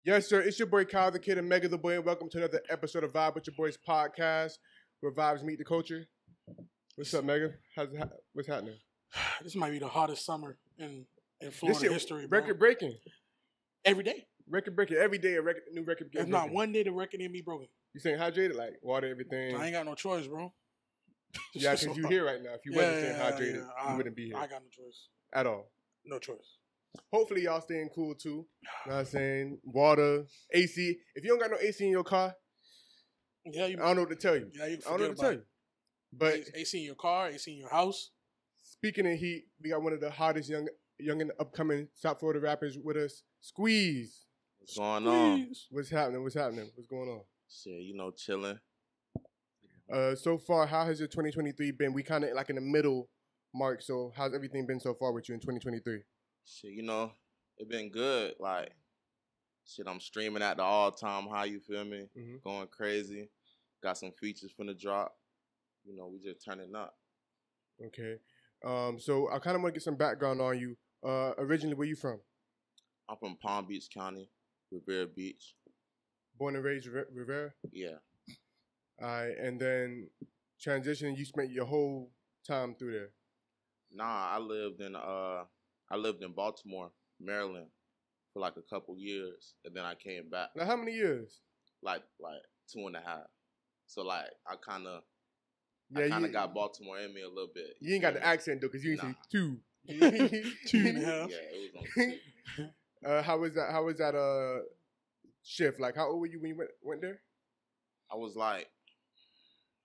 Yes, sir. It's your boy Kyle, the kid, and Mega the boy, and welcome to another episode of Vibe with Your Boys podcast, where vibes meet the culture. What's up, Mega? What's happening? This might be the hottest summer in Florida history, bro. Record breaking. Every day. Record breaking. Every day a new record. If not one day, the record ain't be broken. You saying hydrated, like water, everything? I ain't got no choice, bro. Yeah, because you here right now. If you wasn't staying hydrated, you wouldn't be here. I got no choice. At all. No choice. Hopefully y'all staying cool too. You know what I'm saying? Water, AC. If you don't got no AC in your car, yeah, I don't know what to tell you. Yeah, you I don't know what to tell you. But AC in your car, AC in your house. Speaking of heat, we got one of the hottest young and upcoming South Florida rappers with us, Sqweez. What's going on? What's happening? What's going on? Shit, chilling. So far, how has your 2023 been? We kind of like in the middle mark, so how's everything been so far with you in 2023? Shit, it been good. Like, shit, I'm streaming at the all-time high, you feel me? Mm-hmm. Going crazy. Got some features finna drop. We just turning up. Okay. So I kind of want to get some background on you. Originally, where you from? I'm from Palm Beach County, Revere Beach. Born and raised Rivera? Yeah. All right, and then transition, you spent your whole time through there? Nah, I lived in Baltimore, Maryland for like a couple years, and then I came back. Now, how many years? Like 2.5. So like I kind of got Baltimore in me a little bit. You ain't got the accent though, cause you ain't say 2. 2.5. Yeah, it was on 2. How was that shift? Like, how old were you when you went there? I was like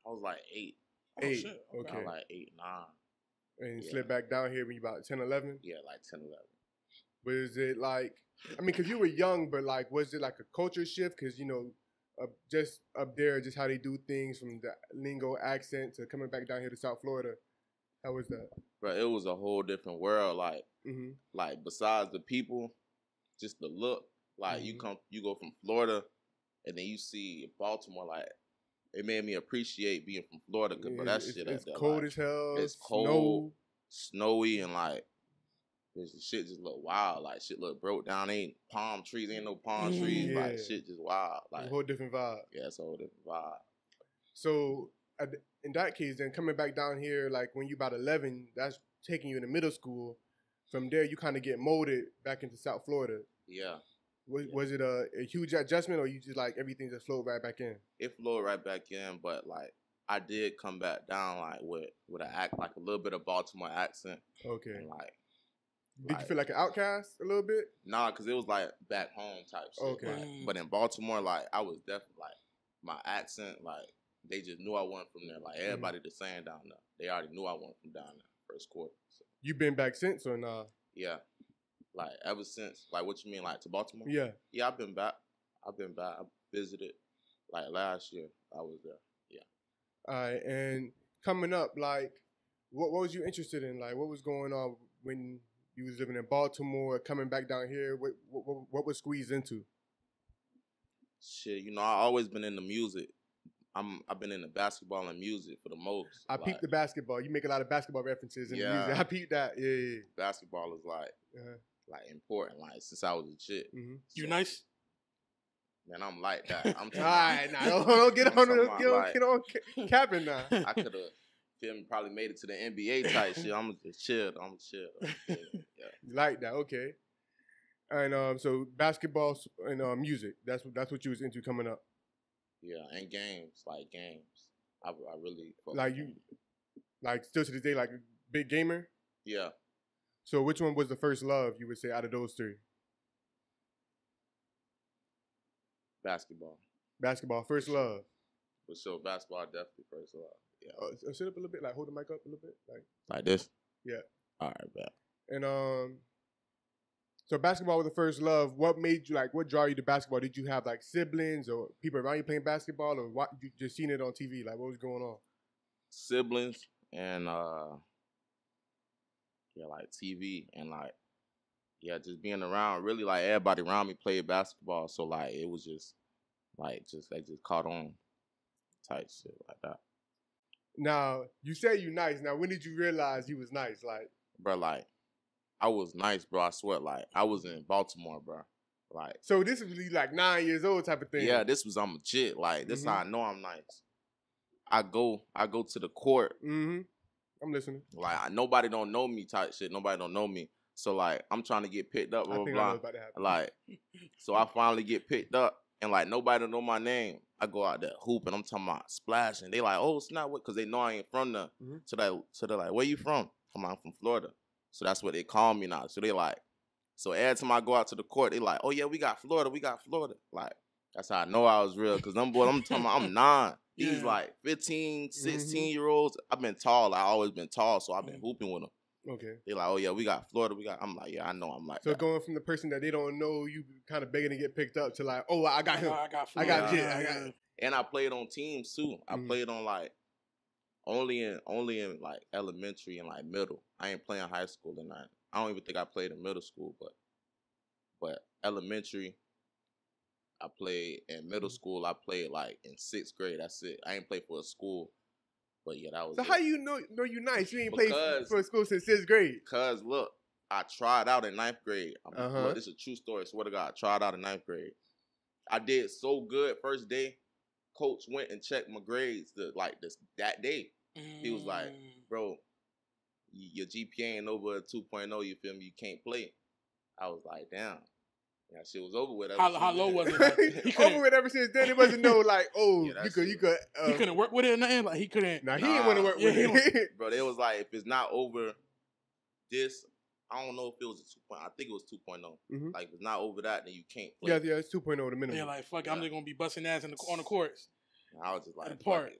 8. Oh, shit. Okay. I was like 8, 9. And you slid back down here when you about 10, 11? Yeah, like 10, 11. Was it like, because you were young, but like, was it like a culture shift? Because, just up there, just how they do things from the lingo accent to coming back down here to South Florida. How was that? Bro, it was a whole different world. Like, mm-hmm. like besides the people, just the look. Like, mm-hmm. you go from Florida, and then you see Baltimore. Like, it made me appreciate being from Florida. Cause, but that shit, it's cold like, as hell. It's cold, snowy, and like, this shit just look wild. Like, shit look broke down. Ain't palm trees. Ain't no palm trees. Yeah. Like, shit just wild. Like, a whole different vibe. Yeah, it's a whole different vibe. So, in that case, then coming back down here, like when you about 11, that's taking you into middle school. From there, you kind of get molded back into South Florida. Yeah. Was it a huge adjustment, or you just like everything just flowed right back in? It flowed right back in, but like I did come back down like with an act, like a little bit of Baltimore accent. Okay. And did you feel like an outcast a little bit? Nah, cause it was like back home type shit. Okay. Like, but in Baltimore, like I was definitely like my accent, like they just knew I wasn't from there. Like everybody the same down there. They already knew I wasn't from down there first quarter. So. You been back since or nah? Yeah. Like ever since. Like what you mean, like to Baltimore? Yeah. Yeah, I've been back. I visited like last year. I was there. Yeah. All right, and coming up, like, what was you interested in? Like, what was going on when you was living in Baltimore, coming back down here? What was Sqweez into? Shit, I always been into music. I've been into basketball and music for the most. I peeped the basketball. You make a lot of basketball references in the music. I peeped that. Yeah. Basketball is like important. Like since I was a kid. Mm-hmm. So, you nice? Man, I'm like that. I'm all right, now don't get on capping now. I could have probably made it to the NBA type shit. I'm just chill. Yeah. You like that? Okay. And so basketball and music. That's what you was into coming up. Yeah, and games. I really like you, like still to this day, like a big gamer. Yeah. So which one was the first love you would say out of those 3? Basketball. Basketball, first love. For sure, basketball definitely first love. Yeah. Sit up a little bit, like hold the mic up a little bit, like this. Yeah. All right, bet. And so basketball was the first love. What made you what draw you to basketball? Did you have like siblings or people around you playing basketball, or what? You just seen it on TV? Like what was going on? Siblings and like TV and just being around. Really, like everybody around me played basketball, so like it was just they just caught on type shit like that. Now you say you nice. Now when did you realize you was nice? Like, bro, like I was nice, bro. I swear, like I was in Baltimore, bro. Like, So this is really like 9 years old type of thing. yeah, this was I'm legit. Like, this how I know I'm nice. I go to the court. I'm listening. Like, nobody don't know me type shit. Nobody don't know me. So like, I'm trying to get picked up. Blah, I think blah, I know what's about to happen. Like, so I finally get picked up, and like nobody don't know my name. I go out there hooping. I'm talking about splashing. They like, oh, it's not what, because they know I ain't from there. So they're like, where you from? I'm from Florida. So that's what they call me now. So they like, so every time I go out to the court, they like, oh yeah, we got Florida. Like, that's how I know I was real. Cause them boys, I'm talking about, I'm 9. These like 15, 16-year-olds. I've been tall. I always been tall. So I've been hooping with them. Okay. They like, oh yeah, we got Florida. I'm like, yeah, I know. I'm like, so that. Going from the person that they don't know, you kind of begging to get picked up to like, oh, I got him. I got Jit. I got him. And I played on teams too. I played on like only in like elementary and like middle. I ain't playing high school and I don't even think I played in middle school, but elementary I played. In middle school I played like in 6th grade. That's it. I ain't played for a school. But yeah, that was. So it. How you know you nice? You ain't played for a school since 6th grade. Cause look, I tried out in 9th grade. Look, this is a true story. I swear to God, I tried out in 9th grade. I did so good first day. Coach went and checked my grades that day. He was like, bro, your GPA ain't over a 2.0, you feel me? You can't play. I was like, damn. Yeah, shit was over with. How low was it? Like, over with ever since then. It wasn't no like, oh, yeah, you could. He couldn't work with it or nothing. Like he couldn't. Nah, he didn't want to work with it. Bro, they was like, if it's not over this, I don't know if it was a 2.0. I think it was 2.0. Like if it's not over that, then you can't play. Yeah, it's 2.0 the minimum. Yeah, like fuck, I'm just gonna be busting ass on the courts. I was just like, the park.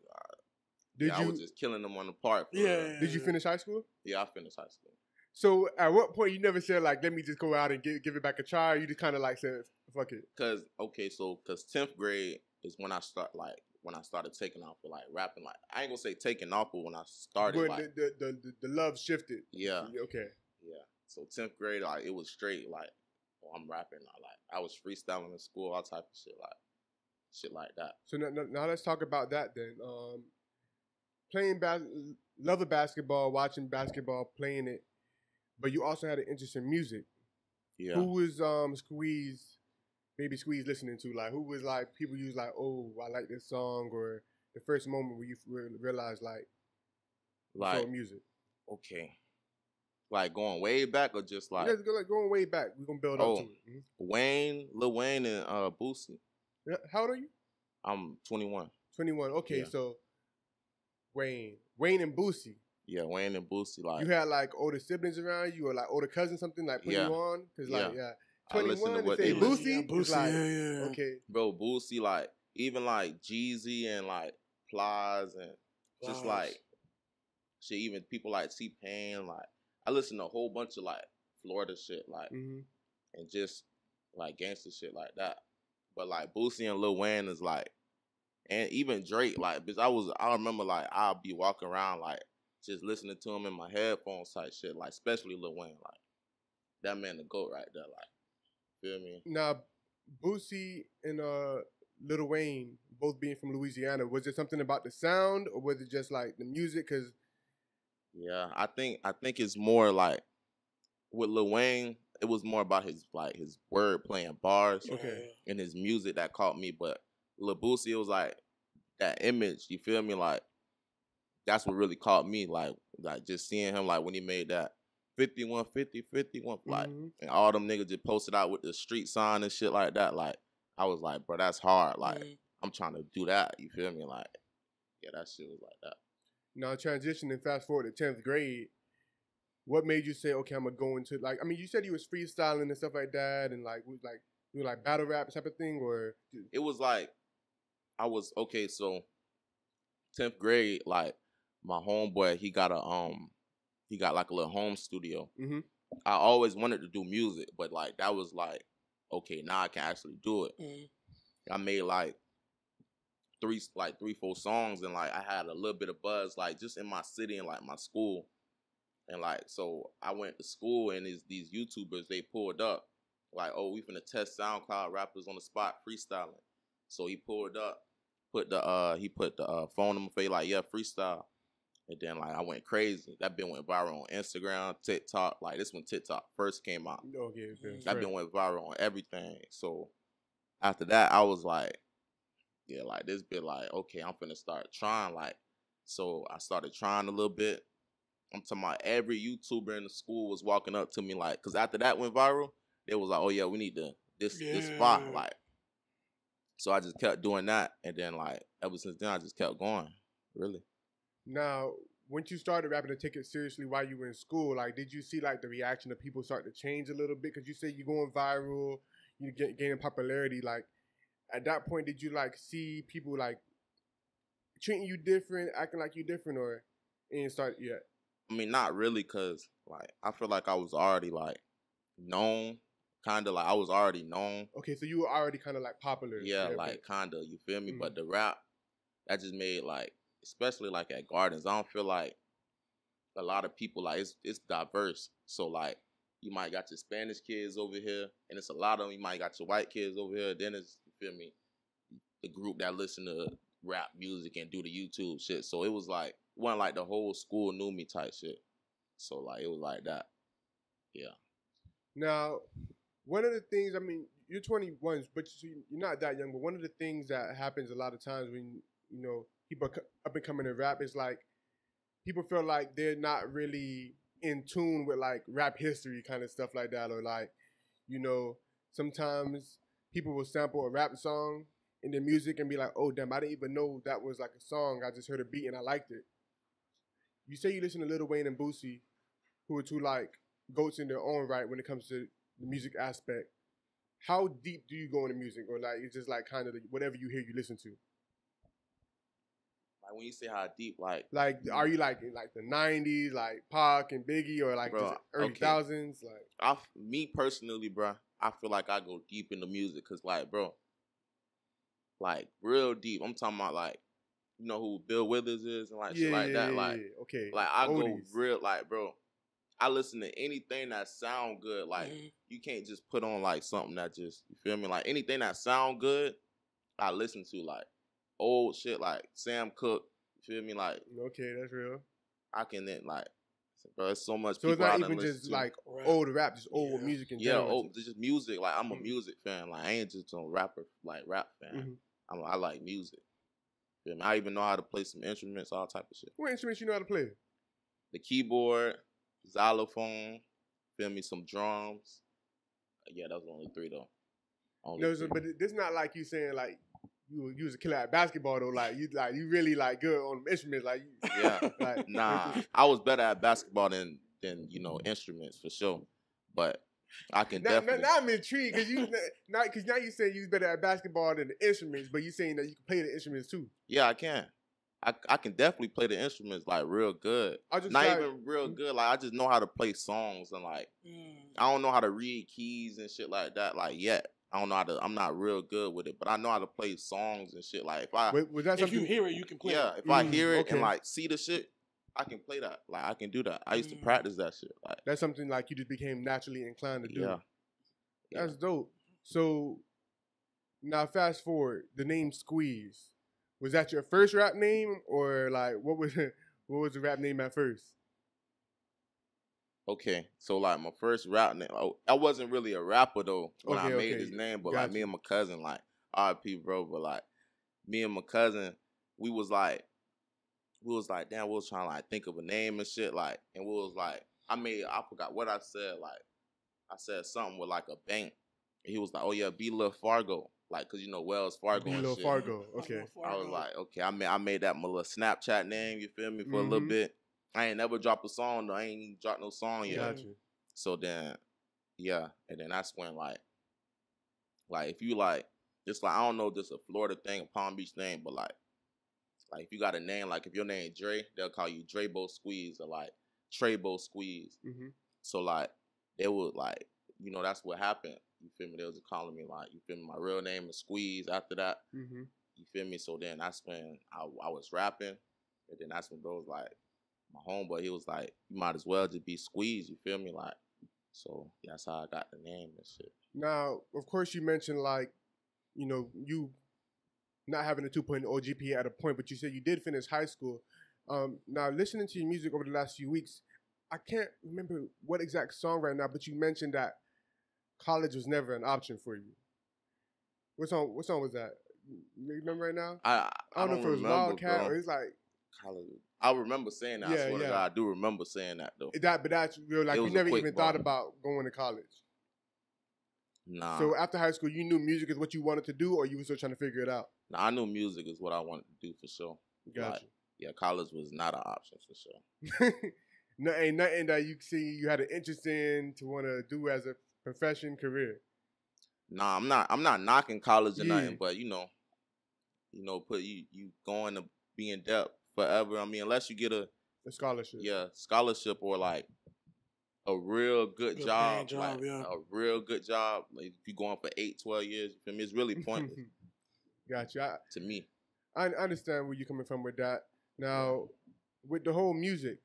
I was just killing them on the park. Yeah. Did you finish high school? Yeah, I finished high school. So at what point you never said like, let me just go out and give it back a try? You just kind of like said, fuck it. Cause 10th grade is when I started taking off for like rapping. Like I ain't gonna say taking off, but when I started, when like the love shifted. Yeah. Okay. Yeah. So 10th grade, like it was straight like, oh, I'm rapping. I was freestyling in school, all type of shit like that. So now let's talk about that then. Playing love of basketball, watching basketball, playing it. But you also had an interest in music. Yeah. Who was Sqweez, maybe Sqweez listening to? Like, who was like, people use like, oh, I like this song, or the first moment where you realized like music? Okay. Like going way back or just like? Yeah, like going way back. We're going to build up to it. Wayne, Lil Wayne and Boosie. Yeah, how old are you? I'm 21. 21. Okay, yeah. So Wayne and Boosie. Yeah, Wayne and Boosie. Like you had like older siblings around you, or like older cousins, something like putting you on, because like 21 to say Boosie, Boosie, like, yeah. Okay, bro, Boosie, like even like Jeezy and like Plies and just like shit. Even people like T-Pain. Like I listen to a whole bunch of like Florida shit, like and just like gangster shit like that. But like Boosie and Lil Wayne is like, and even Drake, like, because I remember like I'll be walking around like just listening to him in my headphones type shit, like especially Lil Wayne, like that man the GOAT right there, like feel me? Now Boosie and Lil Wayne both being from Louisiana, was there something about the sound, or was it just like the music? Cause yeah, I think it's more like with Lil Wayne, it was more about his word playing bars and his music that caught me. But Lil Boosie, it was like that image, you feel me? Like that's what really caught me. Like just seeing him like when he made that 51, 50, 51, like and all them niggas just posted out with the street sign and shit like that. Like I was like, bro, that's hard. Like I'm trying to do that. You feel me? Like yeah, that shit was like that. Now transitioning fast forward to 10th grade, what made you say, okay, I'm gonna go into like? I mean, you said you was freestyling and stuff like that, and like you were like battle rap type of thing, or it was like I was okay. So 10th grade, like my homeboy, he got like a little home studio. I always wanted to do music, but like that was like, okay, now I can actually do it. I made like 3, 4 songs, and like I had a little bit of buzz, like just in my city and like my school. And like, so I went to school, and these YouTubers, they pulled up, like, oh, we finna test SoundCloud rappers on the spot freestyling. So he pulled up, he put the phone in my face, like, yeah, freestyle. And then like I went crazy. That been went viral on Instagram, TikTok. Like this when TikTok first came out. Okay, that been went viral on everything. So after that, I was like, yeah, like this bit like, okay, I'm finna start trying. Like, so I started trying a little bit. I'm talking about every YouTuber in the school was walking up to me like, cause after that went viral, they was like, oh yeah, we need this spot. Like, so I just kept doing that. And then like ever since then I just kept going. Really. Now, once you started rapping and take it seriously while you were in school, like, did you see like the reaction of people start to change a little bit? Because you say you're going viral, you gaining popularity. Like, at that point, did you like see people like treating you different, acting like you different, or it didn't start yet? I mean, not really, cause like I feel like I was already like known, kind of like I was already known. Okay, so you were already kind of like popular. Yeah, like kind of, you feel me? Mm-hmm. But the rap, that just made like, especially like at Gardens, I don't feel like a lot of people, like it's diverse. So like you might got your Spanish kids over here, and it's a lot of them. You might got your white kids over here. Then it's, you feel me, the group that listen to rap music and do the YouTube shit. So it was like, it wasn't like the whole school knew me type shit. So like it was like that. Yeah. Now, one of the things, I mean, you're 21, but you're not that young. But one of the things that happens a lot of times when, you know, people up and coming in rap is like people feel like they're not really in tune with like rap history kind of stuff like that, or like, you know, sometimes people will sample a rap song in their music and be like, oh damn, I didn't even know that was like a song. I just heard a beat and I liked it. You say you listen to Lil Wayne and Boosie, who are two like goats in their own right when it comes to the music aspect. How deep do you go into music, or like it's just like kind of whatever you hear you listen to? Like when you say how deep, like are you like in like the 90s, like Pac and Biggie, or like just early thousands? Like me personally, bro, I feel like I go deep into music, cause like, bro, like real deep. I'm talking about like, you know who Bill Withers is and like shit like that. Like okay, like I go real, like, bro, I listen to anything that sound good. Like you can't just put on like something that just, you feel me? Like anything that sound good, I listen to. Like old shit like Sam Cooke, you feel me? Like okay, that's real. I can then like, bro, it's so much. So it's not even just like old rap, just old music in general. Yeah, old, just music. Like I'm a music fan. Like I ain't just a rapper, like rap fan. I like music. Feel me? I even know how to play some instruments, all type of shit. What instruments you know how to play? The keyboard, xylophone, feel me, some drums. Yeah, that was only 3 though. But it's not like you saying like you was a killer at basketball though. Like you really like good on instruments. Like yeah, like, nah, I was better at basketball than you know instruments for sure. But I can definitely. Now I'm intrigued because now you saying you was better at basketball than the instruments, but you saying that you can play the instruments too. Yeah, I can. I can definitely play the instruments like real good. Not even real good. Like I just know how to play songs and like I don't know how to read keys and shit like that. Like yet, I don't know how to. I'm not real good with it, but I know how to play songs and shit. Like if you hear it, you can play. Yeah, if I hear it and like see the shit, I can play that. Like I can do that. I used to practice that shit. Like that's something like you just became naturally inclined to do. Yeah, that's dope. So now fast forward, the name Sqweez. Was that your first rap name, or like what was the rap name at first? Okay, so like my first rap name, I wasn't really a rapper though when I made this name, but like me and my cousin, like RP bro, but like me and my cousin, we was like, damn, we was trying to like think of a name and shit, like, and we was like, I forgot what I said, like, I said something with like a bank, and he was like, oh yeah, be Lil Fargo. Like, cause you know Wells Fargo and shit. Fargo, okay. I was like, okay, I made that my little Snapchat name. You feel me? For a little bit. I ain't never dropped a song though. I ain't even dropped no song yet. Gotcha. So then, yeah, and then that's when like if you like, it's like I don't know, if this a Florida thing, a Palm Beach thing, but like if you got a name, like if your name Dre, they'll call you Drebo Sqweez or like Trebo Sqweez. So like they would like, you know, that's what happened. You feel me? They was calling me like, you feel me? My real name is Sqweez after that. You feel me? So then that's when I was rapping. And then that's when bro was like, my homeboy, he was like, you might as well just be Sqweez. You feel me? Like, so that's how I got the name and shit. Now, of course, you mentioned like, you know, you not having a 2.0 GPA at a point, but you said you did finish high school. Now, listening to your music over the last few weeks, I can't remember what exact song right now, but you mentioned that college was never an option for you. What song was that? You remember right now? I don't know if it was remember, Wildcat bro. or it's like College. I remember saying that. I swear to God, I do remember saying that though. But that's real. Like you never even thought about going to college. Nah. So after high school, you knew music is what you wanted to do, or you were still trying to figure it out? Nah, I knew music is what I wanted to do for sure. Gotcha. Yeah, college was not an option for sure. No, ain't nothing that you see you had an interest in to want to do as a profession, career. Nah, I'm not knocking college or nothing, but you put you going to be in debt forever. I mean, unless you get a scholarship. Yeah, scholarship or like a real good job, like a real good job. Like if you're going for 8, 12 years, you feel me? It's really pointless. Gotcha. To me. I understand where you're coming from with that. Now, with the whole music,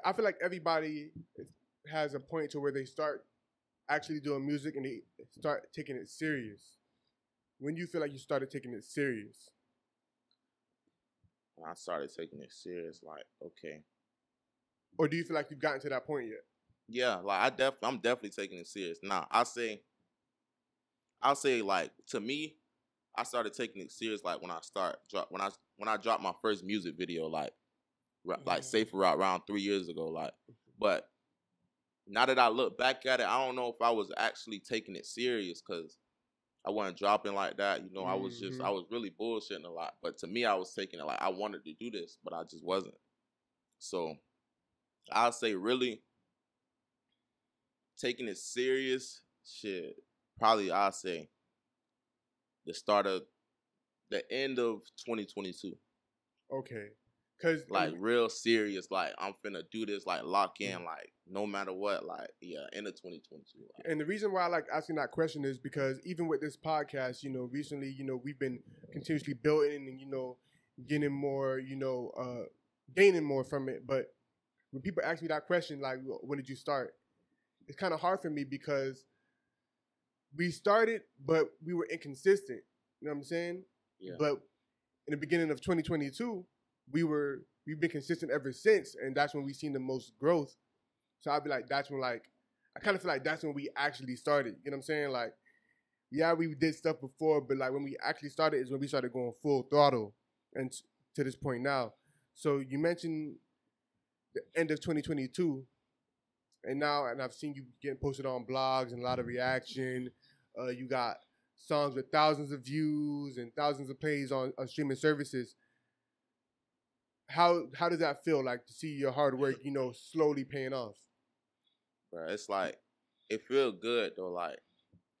I feel like everybody has a point to where they start actually doing music and they start taking it serious. When do you feel like you started taking it serious? When I started taking it serious, like, okay. Or do you feel like you've gotten to that point yet? Yeah, like I'm definitely taking it serious. Nah, I'll say like, to me, I started taking it serious like when I dropped my first music video, like Safer Route around 3 years ago, like. But now that I look back at it, I don't know if I was actually taking it serious because I wasn't dropping like that. You know, I was really bullshitting a lot. But to me, I was taking it like I wanted to do this, but I just wasn't. So I'll say really taking it serious, shit, probably I'll say the end of 2022. Okay. Cause like real serious, like I'm finna do this, like lock in, like no matter what, like end of 2022. Like. And the reason why I like asking that question is because even with this podcast, recently, we've been continuously building and getting more, gaining more from it. But when people ask me that question, like, when did you start? It's kind of hard for me because we started, but we were inconsistent. You know what I'm saying? Yeah. But in the beginning of 2022. We've been consistent ever since, and that's when we've seen the most growth. So I'd be like, that's when I kind of feel like that's when we actually started. You know what I'm saying? Like, yeah, we did stuff before, but like when we actually started is when we started going full throttle, and to this point now. So you mentioned the end of 2022, and I've seen you getting posted on blogs and a lot of reaction. You got songs with thousands of views and thousands of plays on streaming services. How does that feel, like, to see your hard work, slowly paying off? Bro, it's like, it feel good though. Like,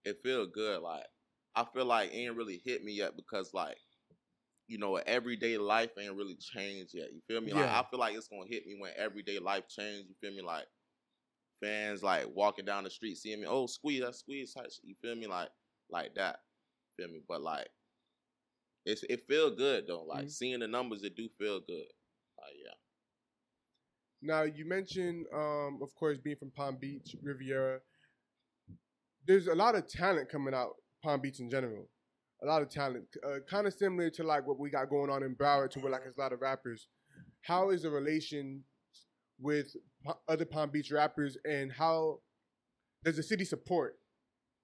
it feel good. Like, I feel like it ain't really hit me yet because, like, everyday life ain't really changed yet. You feel me? Yeah. Like, I feel like it's gonna hit me when everyday life change. You feel me? Like, fans like walking down the street seeing me, oh, Sqweez, that's Sqweez type shit. You feel me? Like that. You feel me? But like, it feel good though. Like seeing the numbers, it do feel good. Like, yeah. Now you mentioned, of course, being from Palm Beach, Riviera. There's a lot of talent coming out Palm Beach in general. A lot of talent, kind of similar to like what we got going on in Broward, to where like there's a lot of rappers. How is the relation with other Palm Beach rappers, and how does the city support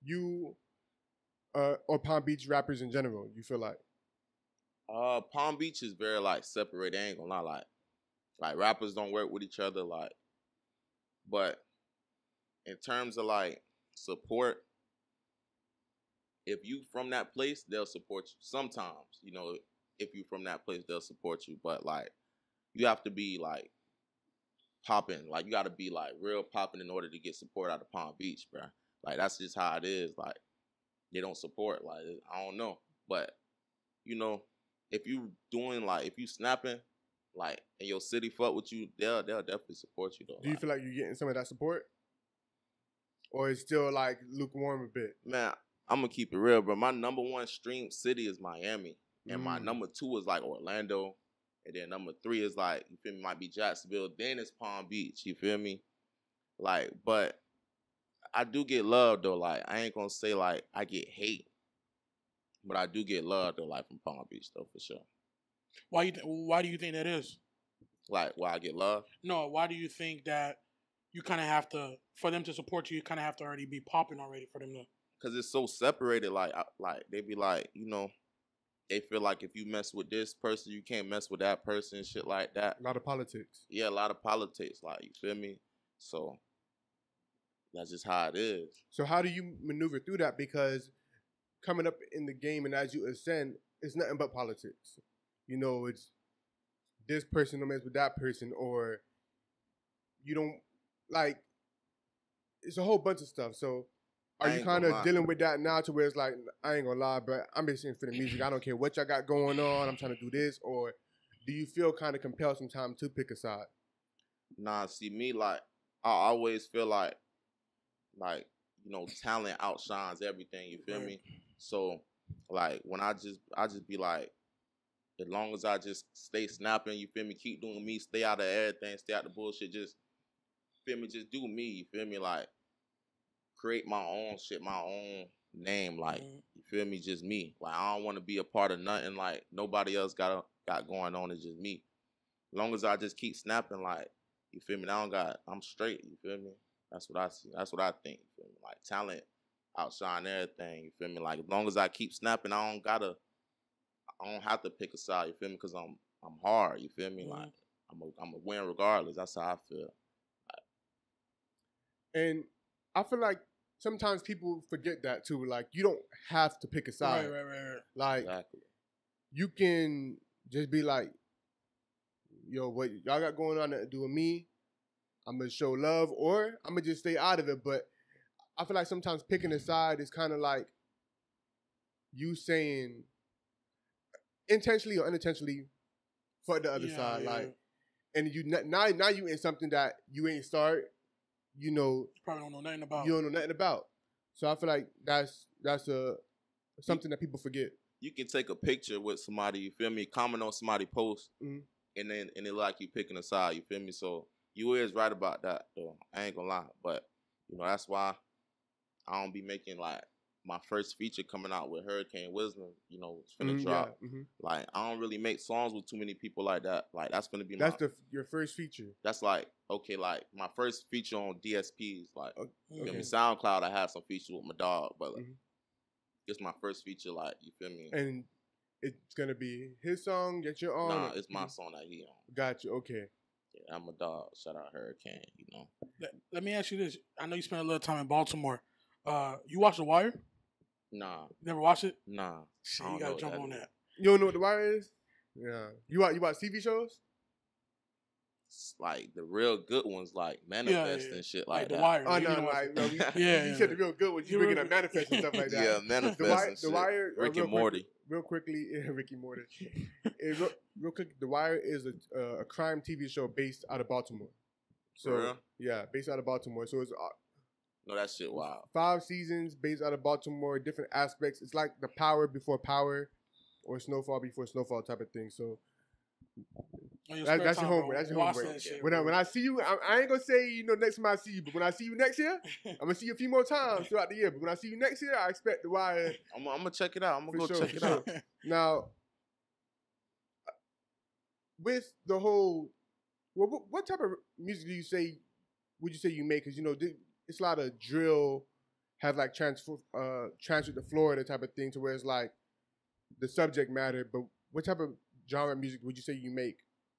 you or Palm Beach rappers in general? You feel like? Palm Beach is very like separated. I ain't gonna lie, like rappers don't work with each other, like. But in terms of like support, if you from that place, they'll support you. Sometimes, if you from that place, they'll support you. But like, you have to be like popping. Like, you got to be like real popping in order to get support out of Palm Beach, bro. Like, that's just how it is. Like, they don't support. Like, I don't know, but if you doing like, if you snapping, like, and your city fuck with you, they'll definitely support you though. Do you feel like you're getting some of that support, or it's still like lukewarm a bit? Man, I'm gonna keep it real, bro. My number 1 stream city is Miami, and my number 2 is like Orlando, and then number 3 is like, you feel me, might be Jacksonville. Then it's Palm Beach. You feel me? Like, but I do get love though. Like, I ain't gonna say like I get hate. But I do get love though, like from Palm Beach though, for sure. Why do you think that is? Like, why I get love? No, why do you think that you kind of have to, for them to support you, you kind of have to already be popping already for them to? Because it's so separated. Like they be like, you know, they feel like if you mess with this person, you can't mess with that person, shit like that. A lot of politics. Yeah, a lot of politics. Like, you feel me? So that's just how it is. So how do you maneuver through that? Because coming up in the game and as you ascend, it's nothing but politics. You know, it's this person don't mess with that person, or you don't like. It's a whole bunch of stuff. So are you kind of dealing with that now to where it's like, I ain't gonna lie, but I'm just in for the music. I don't care what y'all got going on. I'm trying to do this. Or do you feel kind of compelled sometimes to pick a side? Nah, see me, like, I always feel like, you know, talent outshines everything, you feel me? So, like, when I just be like, as long as I just stay snapping, you feel me, keep doing me, stay out of everything, stay out the bullshit, just, feel me, just do me, you feel me? Like, create my own shit, my own name, like, you feel me, just me. Like, I don't want to be a part of nothing, like, nobody else got going on, it's just me. As long as I just keep snapping, like, you feel me, I'm straight, you feel me? That's what I see, that's what I think, you feel me? Like, talent outshine everything, you feel me? Like, as long as I keep snapping, I don't have to pick a side, you feel me? Because I'm hard, you feel me? Like, I'm a win regardless, that's how I feel. And I feel like sometimes people forget that too. Like, you don't have to pick a side. Right. Like, Exactly. You can just be like, yo, what y'all got going on to do with me? I'm going to show love, or I'm going to just stay out of it. But I feel like sometimes picking a side is kind of like you saying intentionally or unintentionally for the other side. Yeah. Like, and you now you in something that you ain't start. You know, You probably don't know nothing about. You don't know nothing about. So I feel like that's something that people forget. You can take a picture with somebody, you feel me, comment on somebody's post, and it look like you picking a side, you feel me? So you is right about that, though. I ain't gonna lie. But, you know, that's why I don't be making, like, my first feature coming out with Hurricane Wisdom, you know, it's finna drop. Yeah, Like, I don't really make songs with too many people like that. Like, that's gonna be your first feature. That's like, okay, like, my first feature on DSPs. Like, you feel me? SoundCloud, I have some features with my dog, but like, it's my first feature, like, you feel me? And it's gonna be his song that you're on? Nah, it's my song that he on. Got you, okay. Yeah, I'm a dog. Shout out Hurricane, you know. Let me ask you this. I know you spent a little time in Baltimore. You watch The Wire? Nah. Never watched it? Nah. Shit, you gotta jump on that. You don't know what The Wire is? Yeah. You watch TV shows? Like the real good ones, like Manifest and shit like The that. Wire. Oh, no, you said the real good ones. You bringing up Manifest and stuff like that. Yeah, Manifest. The Wire. Rick and Morty. Real quickly, Ricky Morty. Real quick, The Wire is a crime TV show based out of Baltimore. So For real? Yeah, based out of Baltimore. So it's no, that shit wild. 5 seasons based out of Baltimore, different aspects. It's like the Power before Power, or Snowfall before Snowfall type of thing. So. That's your homework. That's your homework. When I see you, I ain't gonna say next time I see you, but when I see you next year, I'm gonna see you a few more times throughout the year. But when I see you next year, I expect The Wire. I'm gonna check it out. I'm gonna go check it out. Now, with the whole, what type of music would you say you make? Because it's a lot of drill, have like transfer to Florida type of thing, to where it's like the subject matter. But what type of genre of music would you say you make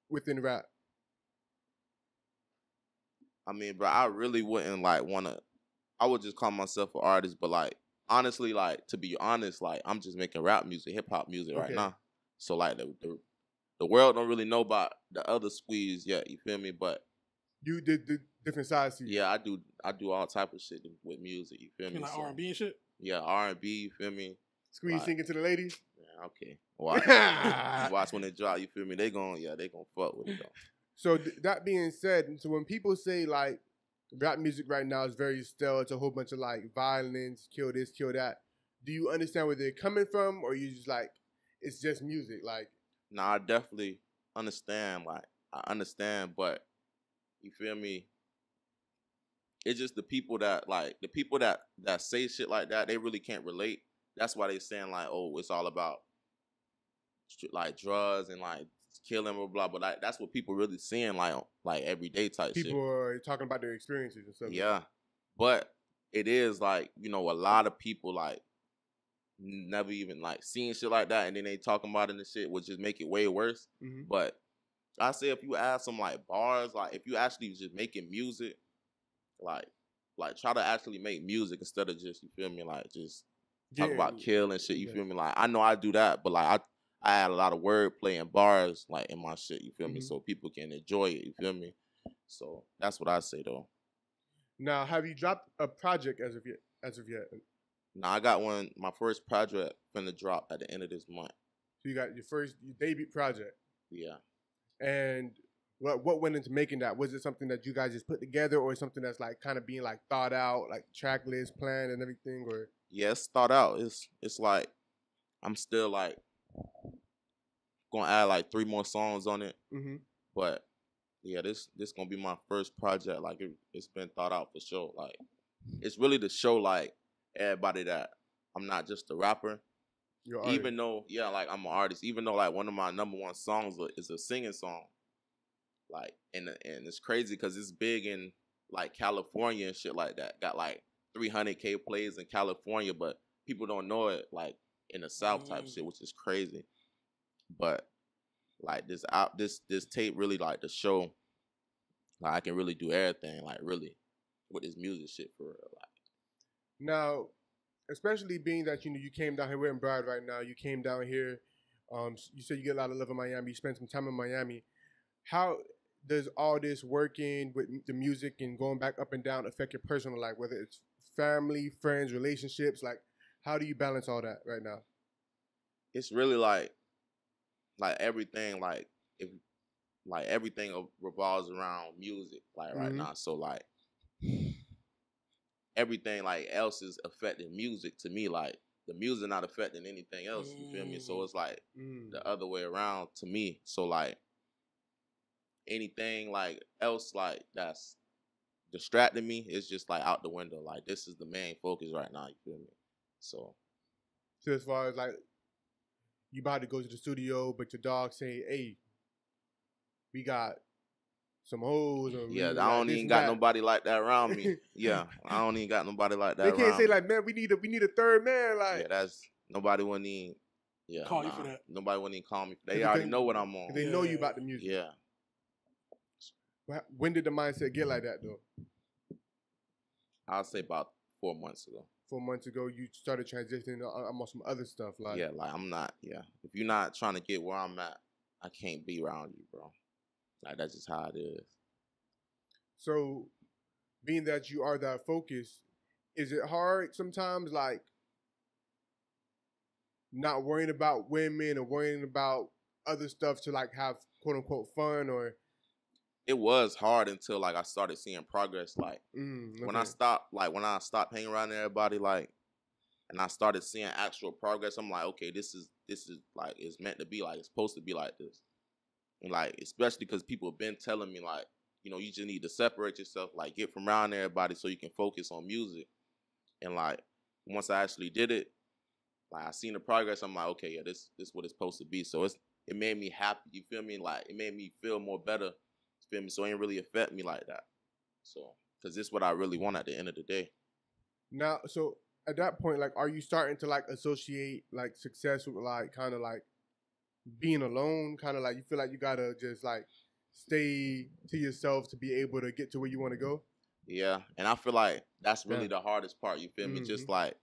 within rap? I mean, bro, I really wouldn't I would just call myself an artist, but like, honestly, like, to be honest, like, I'm just making rap music, hip hop music right now. So like the world don't really know about the other Sqweez yet, you feel me? But you did the different sides to you. Yeah, I do all type of shit with music, you feel me? Like R&B and shit? Yeah, R&B, you feel me? Sqweez singing to the ladies? Yeah, okay. Watch when they drop, you feel me? They gon' fuck with it though. So that being said, so when people say like rap music right now is very stale, it's a whole bunch of like violence, kill this, kill that. Do you understand where they're coming from, or you just like it's just music? Like, nah, I definitely understand. Like, I understand, but you feel me? It's just the people that say shit like that, they really can't relate. That's why they saying like, oh, it's all about like drugs and like killing, blah blah. But like, that's what people really seeing like everyday type shit. People are talking about their experiences and stuff. Yeah, but it is like, you know, a lot of people like never even like seen shit like that, and then they talking about it and shit, which just make it way worse. But I say if you add some like bars, like if you actually just making music, like try to actually make music instead of just, you feel me, like just talk about kill and shit, you feel me? Like I know I do that, but like I add a lot of wordplay and bars like in my shit, you feel me? So people can enjoy it, you feel me? So that's what I say though. Now, have you dropped a project as of yet? Now I got one. My first project finna drop at the end of this month. So you got your debut project. Yeah. And what went into making that? Was it something that you guys just put together, or something that's like kind of being like thought out, like track list, planned, and everything? Or it's thought out. It's like I'm still like gonna add like 3 more songs on it. But yeah, this gonna be my first project. Like it's been thought out for sure. Like it's really to show like everybody that I'm not just a rapper. Even though, like I'm an artist. Even though like one of my #1 songs is a singing song. Like and it's crazy because it's big in like California and shit like that. Got like 300K plays in California, but people don't know it like in the South type shit, which is crazy. But like this tape really like to show like I can really do everything, like really with this music shit for real. Like now, especially being that you came down here, we're in Broward right now. You came down here. You said you get a lot of love in Miami. You spent some time in Miami. How does all this working with the music and going back up and down affect your personal life? Whether it's family, friends, relationships, like how do you balance all that right now? It's really like everything, like if like everything revolves around music, like right now. So like everything like else is affecting music to me. Like the music not affecting anything else. You feel me? So it's like the other way around to me. So like anything like else like that's distracting me is just like out the window. Like this is the main focus right now. You feel me? So as far as like you about to go to the studio, but your dog say, "Hey, we got some hoes." Or I don't even got nobody like that around me. I don't even got nobody like that. They can't say like, "Man, we need a third man." Like that's nobody wouldn't even call you for that. Nobody wouldn't even call me. They already know what I'm on. They know you about the music. Yeah. When did the mindset get like that though? I'll say about 4 months ago. 4 months ago, you started transitioning on some other stuff, like like I'm not. If you're not trying to get where I'm at, I can't be around you, bro. Like that's just how it is. So, being that you are that focused, is it hard sometimes, like not worrying about women or worrying about other stuff to like have quote unquote fun? Or it was hard until like I started seeing progress. Like when I stopped hanging around everybody, like, and I started seeing actual progress, I'm like, okay, this is like it's meant to be, like it's supposed to be like this. And like especially because people have been telling me like, you know, you just need to separate yourself, like get from around everybody so you can focus on music. And like once I actually did it, like I seen the progress, I'm like, okay, this is what it's supposed to be. So it made me happy. You feel me? Like it made me feel more better. Feel me? So it ain't really affect me like that. So, because this is what I really want at the end of the day. Now, so at that point, like, are you starting to like associate like success with like kind of like being alone? Kind of like you feel like you gotta just like stay to yourself to be able to get to where you want to go? Yeah, and I feel like that's really the hardest part. You feel me? Just like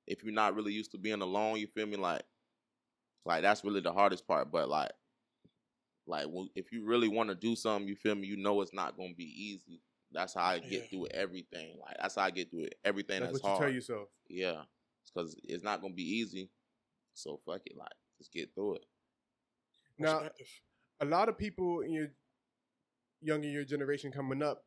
if you're not really used to being alone, you feel me? Like that's really the hardest part. But like if you really want to do something, you feel me? You know it's not gonna be easy. That's how I get through everything. Like that's how I get through everything that's what hard. You tell yourself. Yeah, because it's not gonna be easy. So fuck it, like just get through it. Now, a lot of people in your generation coming up,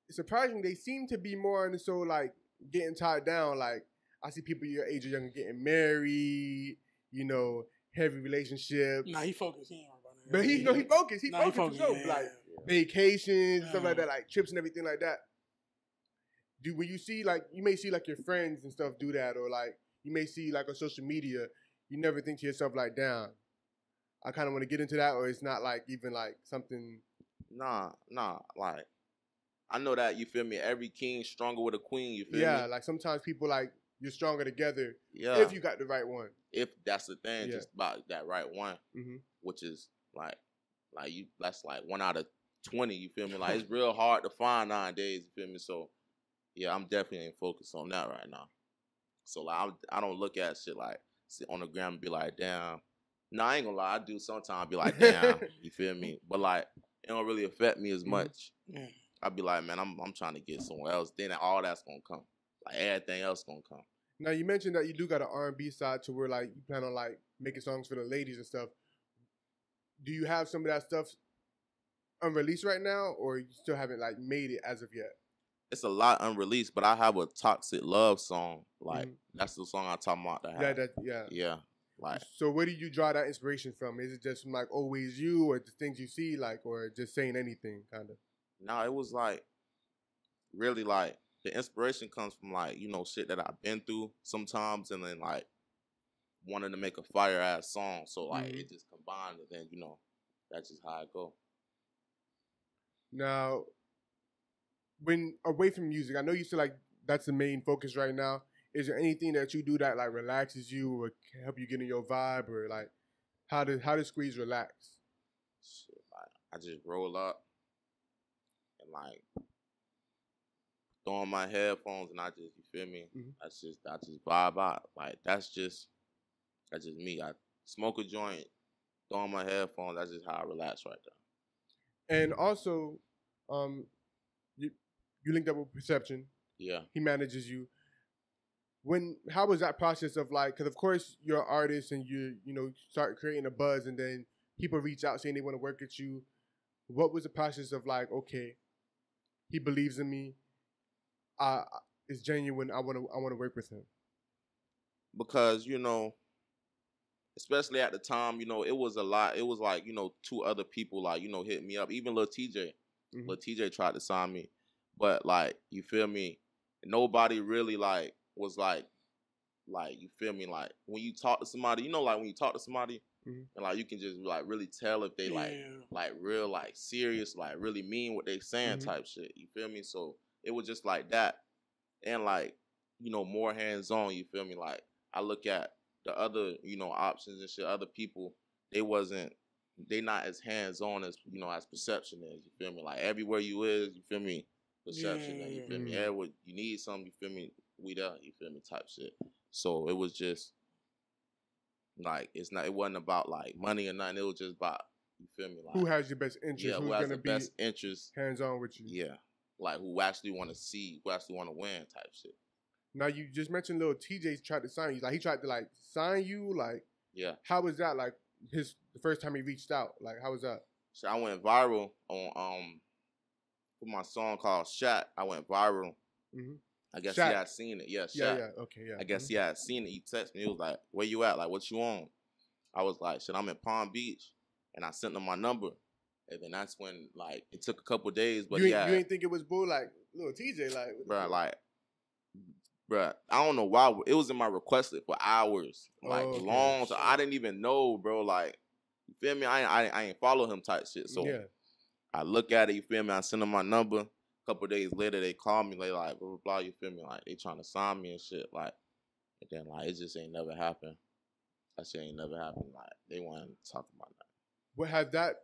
it's surprising they seem to be more into so like getting tied down. Like I see people your age or younger getting married, you know, heavy relationships. Nah, he focused. He ain't about that. But he focused. He focused for sure. Yeah, like vacations, stuff like that, like trips and everything like that. When you see like you may see like your friends and stuff do that, or like you may see like on social media, you never think to yourself like, damn, I kind of want to get into that, or it's not like even like something. Nah. Like, I know that, you feel me? Every king stronger with a queen, you feel me? Yeah, like sometimes people like you're stronger together Yeah. if you got the right one. If that's the thing, Yeah. just about that right one, which is like you. That's like 1 out of 20. You feel me? Like, it's real hard to find nowadays. You feel me? So yeah, I'm definitely focused on that right now. So like, I don't look at shit like sit on the ground and be like, damn. No, I ain't gonna lie. I do sometimes be like, damn. You feel me? But like, it don't really affect me as much. I be like, man, I'm trying to get somewhere else. Then all that's gonna come. Like, everything else gonna come. Now, you mentioned that you do got an R&B side to where like you plan on like making songs for the ladies and stuff. Do you have some of that stuff unreleased right now, or you still haven't like made it as of yet? It's a lot unreleased, but I have a Toxic Love song. Like, that's the song I'm talking about. Yeah. Like, so where do you draw that inspiration from? Is it just from like Always You, or the things you see, like, or just saying anything kind of? No, it was like really like the inspiration comes from like, you know, shit that I've been through sometimes, and then like wanting to make a fire ass song. So like it just combined, and then, you know, that's just how I go. Now, when away from music, I know you feel like that's the main focus right now. Is there anything that you do that like relaxes you or can help you get in your vibe, or like how does Sqweez relax? Shit, like, I just roll up and like throw on my headphones, and I just, you feel me? I just vibe out. Like, that's just me. I smoke a joint, throw on my headphones. That's just how I relax right there. And also, you linked up with Perception. Yeah. He manages you. How was that process of like, because of course you're an artist and you know, start creating a buzz, and then people reach out saying they want to work with you. What was the process of like, okay, he believes in me, it's genuine, I want to work with him? Because, you know, especially at the time, you know, it was a lot. It was like, you know, 2 other people like, you know, hit me up. Even Lil Tjay. Lil Tjay tried to sign me. But like, you feel me? Nobody really like was like, you feel me? Like, when you talk to somebody, you know, like when you talk to somebody and like you can just like really tell if they like real, like serious, like really mean what they saying type shit. You feel me? So it was just like that. And like, you know, more hands-on, you feel me? Like, I look at the other, you know, options and shit, other people, they not as hands-on as, you know, as Perception is, you feel me? Like, everywhere you is, you feel me? Perception, and you feel me? Everywhere you need something, you feel me? We there, you feel me? Type shit. So it was just like, it wasn't about like money or nothing. It was just about, you feel me? Like, who has your best interest? Yeah, who's who has gonna the best interest? Hands-on with you. Yeah. Like, who actually want to see, who actually want to win type shit. Now, you just mentioned Lil Tjay tried to sign you. Like, he tried to like sign you. Like, yeah. How was that? Like, the first time he reached out. Like, how was that? So I went viral on for my song called Shot. I went viral. I guess he had seen it. Yeah, Shot. Yeah. Okay, yeah. I guess he had seen it. He texted me. He was like, "Where you at? Like, what you on?" I was like, "Shit, I'm in Palm Beach," and I sent him my number. And then that's when, like, it took a couple days, but you ain't think it was bull, like Lil Tjay, like, bruh, I don't know why it was in my requested for hours, like long. So I didn't even know, bro. Like, you feel me? I ain't follow him type shit. So I look at it, you feel me? I send him my number. A couple days later, they call me. They like, blah blah blah. You feel me? Like, they trying to sign me and shit. Like, and then like it just ain't never happened. That shit ain't never happened. Like, they want to talk about that. What has that?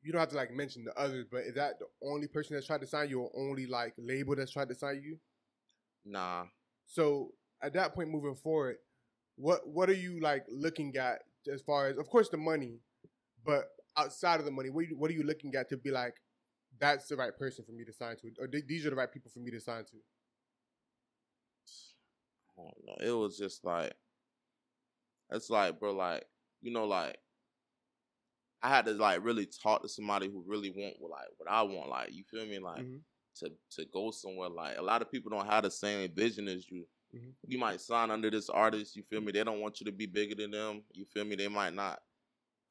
You don't have to like mention the others, but is that the only person that's tried to sign you, or only like label that's tried to sign you? Nah. So at that point, moving forward, what are you like looking at as far as, of course, the money, but outside of the money, what are you looking at to be like, that's the right person for me to sign to, or these are the right people for me to sign to? I don't know. It was just like, it's like, bro, like, you know, like, I had to like really talk to somebody who really want like what I want, like, you feel me, like to go somewhere. Like, a lot of people don't have the same vision as you. You might sign under this artist, you feel me? They don't want you to be bigger than them, you feel me? They might not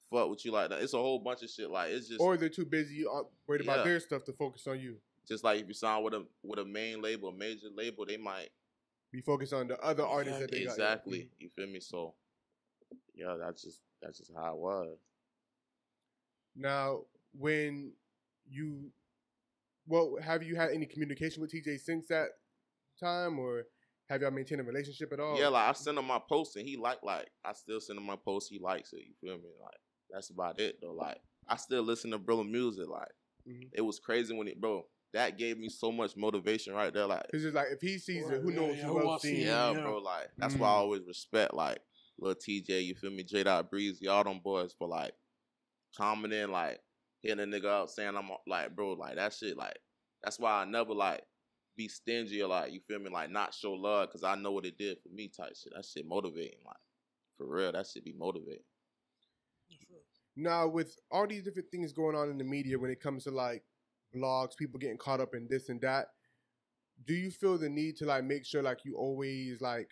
fuck with you like that. It's a whole bunch of shit. Like, it's just, or they're too busy worried about their stuff to focus on you. Just like if you sign with a main label, a major label, they might be focused on the other artists that they got. Exactly. You feel me? So yeah, that's just how it was. Now, when you, well, have you had any communication with TJ since that time, or have y'all maintained a relationship at all? Yeah, like I send him my post and he like I still send him my post. He likes it. You feel me? Like that's about it though. Like I still listen to Brother music. Like it was crazy when bro. That gave me so much motivation right there. Like, cause it's like if he sees it, who knows who else seen it? Yeah, bro. Like that's why I always respect like little TJ. You feel me? DIIIGGGGG, all them boys for like commenting, like hitting a nigga up saying I'm like, bro, like that shit. Like that's why I never like be stingy or like, you feel me, like not show love because I know what it did for me type shit. That shit motivating. Like for real, that shit be motivating. Now with all these different things going on in the media when it comes to like blogs, people getting caught up in this and that, do you feel the need to like make sure like you always like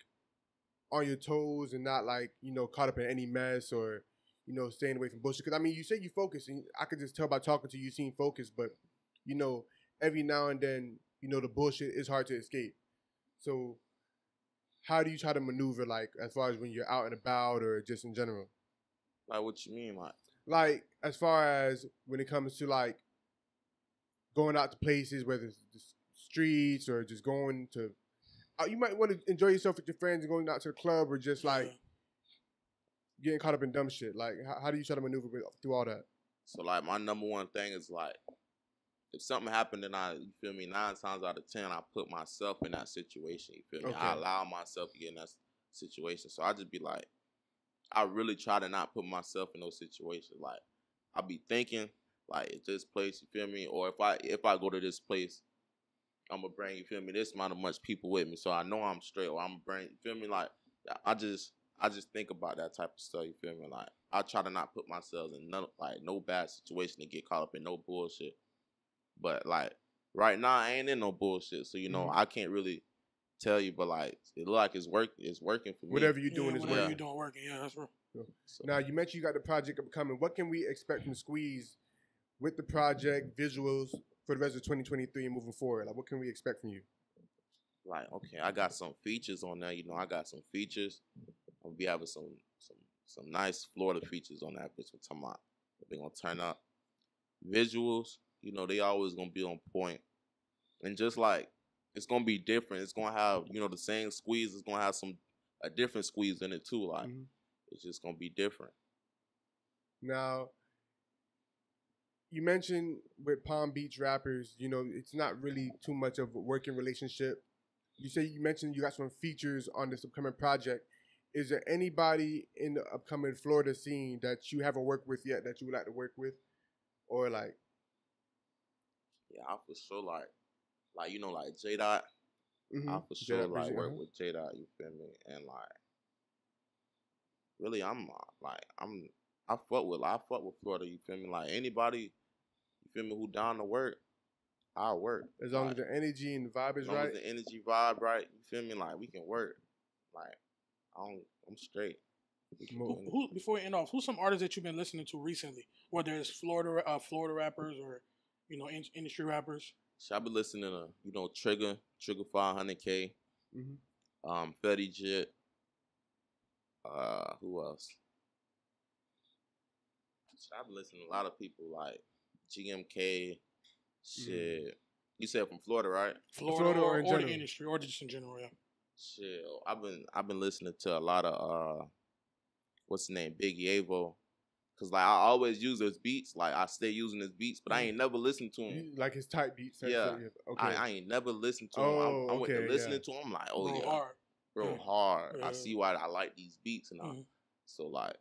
on your toes and not like, you know, caught up in any mess or, you know, staying away from bullshit? Because I mean, you say you focus, and I could just tell by talking to you, you seem focused, but you know, every now and then, you know, the bullshit is hard to escape. So how do you try to maneuver, like, as far as when you're out and about or just in general? Like, what you mean? Like, as far as when it comes to, like, going out to places, whether it's the streets or just going to, you might want to enjoy yourself with your friends and going out to the club or just, like, getting caught up in dumb shit. Like, how do you try to maneuver through all that? So, like, my number one thing is, like, if something happened and you feel me, 9 times out of 10, I put myself in that situation, you feel me? Okay. I allow myself to get in that situation. So I just be like, I really try to not put myself in those situations. Like, I be thinking, like, at this place, you feel me? Or if I go to this place, I'm going to bring, you feel me, this amount of much people with me. So I know I'm straight, or I'm going to bring, you feel me? Like, I just think about that type of stuff, you feel me? Like, I try to not put myself in no bad situation to get caught up in no bullshit. But, like, right now, I ain't in no bullshit. So, you know, I can't really tell you, but, like, it look like it's working for me. Whatever you're doing is working. Whatever you're doing working, yeah, that's right. So. Now, you mentioned you got the project upcoming. What can we expect from Sqweez with the project, visuals, for the rest of 2023 and moving forward? Like, what can we expect from you? Like, okay, I got some features on there. You know, I got some features. I'm going to be having some nice Florida features on that bitch. We're talking about they're going to turn up. Visuals. You know, they always going to be on point. And just like, it's going to be different. It's going to have, you know, the same Sqweez. It's going to have a different Sqweez in it too. Like, it's just going to be different. Now, you mentioned with Palm Beach rappers, you know, it's not really too much of a working relationship. You mentioned you got some features on this upcoming project. Is there anybody in the upcoming Florida scene that you haven't worked with yet that you would like to work with? Or like, yeah, I for sure like you know, like Tjay. I for sure like work with Tjay. You feel me? And like, really, I fuck with Florida. You feel me? Like anybody, you feel me, who down to work, I'll work. As long as the energy and the vibe is right. As long as the energy vibe right, you feel me? Like we can work. Like I'm straight. Who before we end off, who's some artists that you've been listening to recently? Whether it's Florida rappers or, you know, industry rappers. So I've been listening to, you know, Trigger 500K, Fetty Jit. Who else? So I've been listening to a lot of people like GMK. Shit. You said from Florida, right? Florida or the industry, or just in general, yeah. Shit, I've been listening to a lot of what's the name, Big Yavo, cause like I always use his beats, like I stay using his beats, but I ain't never listened to him. Like his type beats. Yeah, okay. I ain't never listened to him. I went to listening to him, like, oh yeah, hard. Hard. Yeah. I see why I like these beats and all. So like,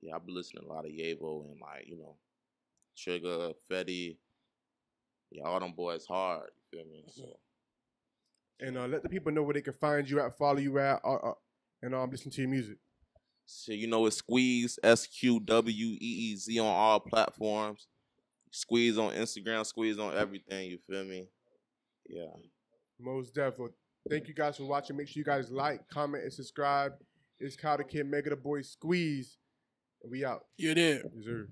yeah, I've been listening to a lot of Yavo and like, you know, Trigger, Fetty, yeah, all them boys hard. You feel me? So. And let the people know where they can find you at, follow you at, and listen to your music. So, you know, it's Sqweez, Sqweez on all platforms. Sqweez on Instagram, Sqweez on everything, you feel me? Yeah. Most definitely. Thank you guys for watching. Make sure you guys like, comment, and subscribe. It's Kyle the Kid, Mega the Boy, Sqweez. And we out. You there. Yes, sir.